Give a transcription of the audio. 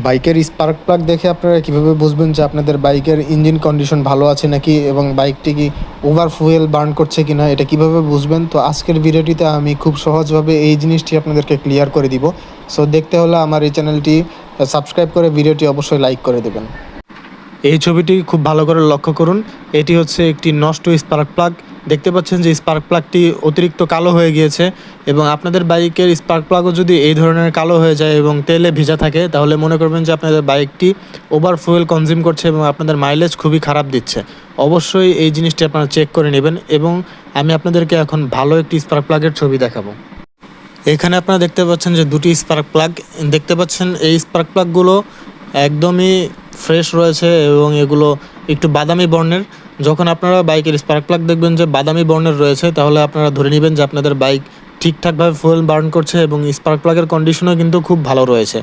বাইকের spark plug দেখে আপনারা কীভাবে বুঝবেন যে আপনাদের বাইকের ইঞ্জিন কন্ডিশন ভালো আছে নাকি এবং বাইকটি কি ওভার ফুয়েল বার্ন করছে কি না, এটা কীভাবে বুঝবেন? তো আজকের ভিডিওটিতে আমি খুব সহজভাবে এই জিনিসটি আপনাদেরকে ক্লিয়ার করে দিব। সো দেখতে হলে আমার এই চ্যানেলটি সাবস্ক্রাইব করে ভিডিওটি অবশ্যই লাইক করে দেবেন। এই ছবিটি খুব ভালো করে লক্ষ্য করুন। এটি হচ্ছে একটি নষ্ট স্পার্ক প্লাগ। দেখতে পাচ্ছেন যে স্পার্ক প্লাগটি অতিরিক্ত কালো হয়ে গিয়েছে, এবং আপনাদের বাইকের স্পার্ক প্লাগও যদি এই ধরনের কালো হয়ে যায় এবং তেলে ভিজা থাকে, তাহলে মনে করবেন যে আপনাদের বাইকটি ওভার ফুয়েল কনজিউম করছে এবং আপনাদের মাইলেজ খুবই খারাপ দিচ্ছে। অবশ্যই এই জিনিসটি আপনারা চেক করে নেবেন, এবং আমি আপনাদেরকে এখন ভালো একটি স্পার্ক প্লাগের ছবি দেখাবো। এখানে আপনারা দেখতে পাচ্ছেন যে দুটি স্পার্ক প্লাগ দেখতে পাচ্ছেন। এই স্পার্ক প্লাগগুলো একদমই ফ্রেশ রয়েছে এবং এগুলো একটু বাদামি বর্ণের। যখন আপনারা বাইকের স্পার্ক প্লাগ দেখবেন যে বাদামি বর্ণের রয়েছে, তাহলে আপনারা ধরে নেবেন যে আপনাদের বাইক ঠিকঠাকভাবে ফুয়েল বার্ন করছে এবং স্পার্ক প্লাগের কন্ডিশনও কিন্তু খুব ভালো রয়েছে।